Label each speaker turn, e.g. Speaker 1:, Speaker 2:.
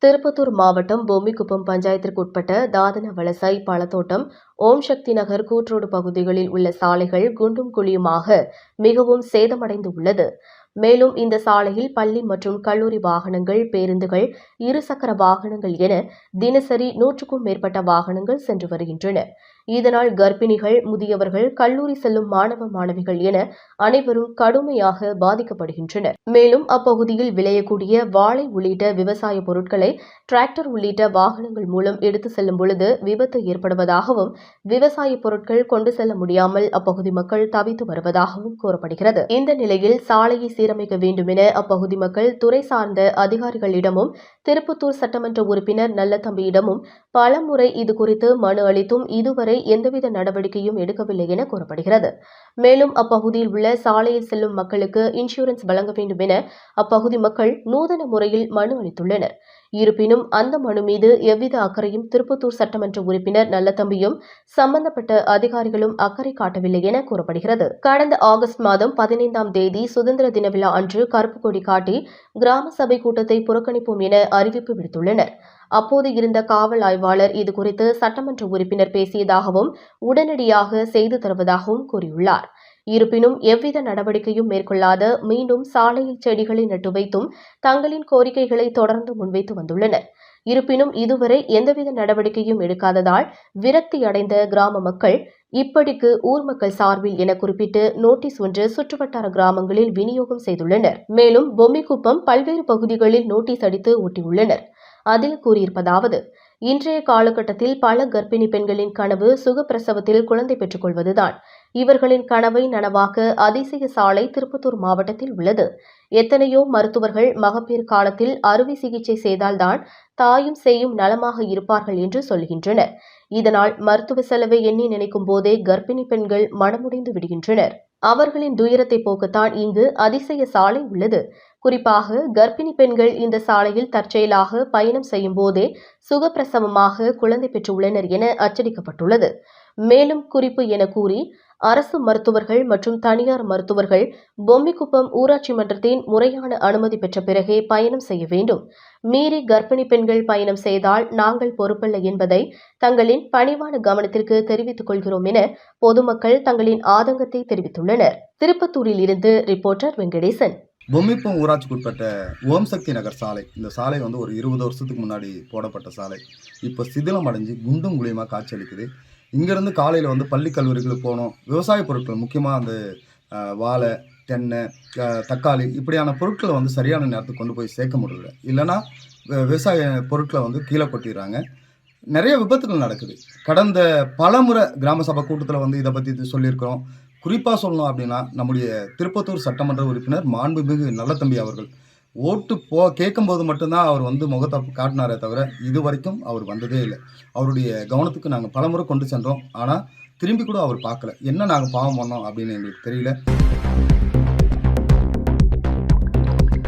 Speaker 1: திருப்பத்தூர் மாவட்டம் பொம்மிக்குப்பம் பஞ்சாயத்திற்குட்பட்ட தாதன வலசை பழத்தோட்டம் ஓம் சக்தி நகர் கூற்றோடு பகுதிகளில் உள்ள சாலைகள் குண்டும் குழியுமாக மிகவும் சேதமடைந்து உள்ளது. மேலும் இந்த சாலையில் பள்ளி மற்றும் கல்லூரி வாகனங்கள், பேருந்துகள், இருசக்கர வாகனங்கள் என தினசரி 100க்கும் மேற்பட்ட வாகனங்கள் சென்று வருகின்றன. இதனால் கர்ப்பிணிகள், முதியவர்கள், கல்லூரி செல்லும் மாணவ மாணவிகள் என அனைவரும் கடுமையாக பாதிக்கப்படுகின்றனர். மேலும் அப்பகுதியில் விளையக்கூடிய வாழை உள்ளிட்ட விவசாய பொருட்களை டிராக்டர் உள்ளிட்ட வாகனங்கள் மூலம் எடுத்து செல்லும் பொழுது விபத்து ஏற்படுவதாகவும், விவசாய பொருட்கள் கொண்டு செல்ல முடியாமல் அப்பகுதி மக்கள் தவித்து வருவதாகவும் கூறப்படுகிறது. இந்த நிலையில் சாலையை சீரமைக்க வேண்டும் என அப்பகுதி மக்கள் துறை சார்ந்த அதிகாரிகளிடமும், திருப்பத்தூர் சட்டமன்ற உறுப்பினர் நல்லதம்பியிடமும் பலமுறை இதுகுறித்து மனு அளித்தும் இதுவரை எந்தவித நடவடிக்கையும் எடுக்கவில்லை என கூறப்படுகிறது. மேலும் அப்பகுதியில் உள்ள சாலையில் செல்லும் மக்களுக்கு இன்சூரன்ஸ் வழங்க வேண்டும் என அப்பகுதி மக்கள் நூதன முறையில் மனு அளித்துள்ளனர். இருப்பினும் அந்த மனு மீது எவ்வித அக்கறையும் திருப்பத்தூர் சட்டமன்ற உறுப்பினர் நல்லதம்பியும் சம்பந்தப்பட்ட அதிகாரிகளும் அக்கறை காட்டவில்லை என கூறப்படுகிறது. கடந்த ஆகஸ்ட் மாதம் 15ஆம் தேதி சுதந்திர தின விழா அன்று கருப்பு கொடி காட்டி கிராம சபை கூட்டத்தை புறக்கணிப்போம் என அறிவிப்பு விடுத்துள்ளனர். அப்போது இருந்த காவல் ஆய்வாளர் இதுகுறித்து சட்டமன்ற உறுப்பினர் பேசியதாகவும், உடனடியாக செய்து தருவதாகவும் கூறியுள்ளார். இருப்பினும் எவ்வித நடவடிக்கையும் மேற்கொள்ளாத மீண்டும் சாலையில் செடிகளை நட்டு வைத்தும் தங்களின் கோரிக்கைகளை தொடர்ந்து முன்வைத்து வந்துள்ளனர். இருப்பினும் இதுவரை எந்தவித நடவடிக்கையும் எடுக்காததால் விரக்தி அடைந்த கிராம மக்கள் இப்படிக்கு ஊர் மக்கள் சார்பில் என குறிப்பிட்டு நோட்டீஸ் ஒன்று சுற்றுவட்டார கிராமங்களில் விநியோகம் செய்துள்ளனர். மேலும் பொம்மிக்குப்பம் பல்வேறு பகுதிகளில் நோட்டீஸ் அடித்து ஒட்டியுள்ளனர். அதில் கூறியிருப்பதாவது: இன்றைய காலகட்டத்தில் பல கர்ப்பிணி பெண்களின் கனவு சுகப்பிரசவத்தில் குழந்தை பெற்றுக் கொள்வதுதான். இவர்களின் கனவை நனவாக்க அதிசய சாலை திருப்பத்தூர் மாவட்டத்தில் உள்ளது. எத்தனையோ மருத்துவர்கள் மகப்பேறு காலத்தில் அறுவை சிகிச்சை செய்தால்தான் தாயும் சேயும் நலமாக இருப்பார்கள் என்று சொல்கின்றனர். இதனால் மருத்துவ செலவை எண்ணி நினைக்கும் போதே கர்ப்பிணி பெண்கள் மனமுடைந்து விடுகின்றனர். அவர்களின் துயரத்தை போக்கத்தான் இங்கு அதிசய சாலை உள்ளது. குறிப்பாக கர்ப்பிணி பெண்கள் இந்த சாலையில் தற்செயலாக பயணம் செய்யும் போதே சுகப்பிரசவமாக குழந்தை பெற்றுள்ளனர் என அச்சடிக்கப்பட்டுள்ளது. மேலும் குறிப்பு என கூறி அரசு மருத்துவர்கள் மற்றும் தனியார் மருத்துவர்கள் பொம்மிக்குப்பம் ஊராட்சி மன்றத்தின் முறையான அனுமதி பெற்ற பிறகே பயணம் செய்ய வேண்டும். மீறி கர்ப்பிணி பெண்கள் பயணம் செய்தால் நாங்கள் பொறுப்பல்ல என்பதை தங்களின் பணிவான கவனத்திற்கு தெரிவித்துக் கொள்கிறோம் என பொதுமக்கள் தங்களின் ஆதங்கத்தை தெரிவித்துள்ளனர். திருப்பத்தூரில் இருந்து ரிப்போர்ட்டர் வெங்கடேசன்.
Speaker 2: பொம்மிக்குப்பம் ஊராட்சிக்குட்பட்ட ஓம் சக்தி நகர் சாலை, இந்த சாலை ஒரு 20 வருஷத்துக்கு முன்னாடி போடப்பட்ட சாலை இப்போ சிதிலம் அடைஞ்சு குண்டும் குழியுமாக காட்சியளிக்குது. இங்கேருந்து காலையில் பள்ளி கல்லூரிகளுக்கு போகணும். விவசாய பொருட்கள் முக்கியமாக அந்த வாழை, தென்னை, தக்காளி இப்படியான பொருட்களை சரியான நேரத்துக்கு கொண்டு போய் சேர்க்க முடியல. இல்லைன்னா விவசாய பொருட்களை கீழே கொட்டிடுறாங்க. நிறைய விபத்துகள் நடக்குது. கடந்த பலமுறை கிராம சபை கூட்டத்தில் இதை பற்றி சொல்லியிருக்கிறோம். குறிப்பாக சொல்லணும் அப்படின்னா, நம்முடைய திருப்பத்தூர் சட்டமன்ற உறுப்பினர் மாண்புமிகு நல்லதம்பி அவர்கள் ஓட்டு கேட்கும்போது மட்டும்தான் அவர் முகத்தை காட்டினாரே தவிர இது வரைக்கும் அவர் வந்ததே இல்லை. அவருடைய கவனத்துக்கு நாங்கள் பலமுறை கொண்டு சென்றோம். ஆனால் திரும்பி கூட அவர் பார்க்கல. என்ன நாங்கள் பாவம் பண்ணோம் அப்படின்னு எங்களுக்கு தெரியல.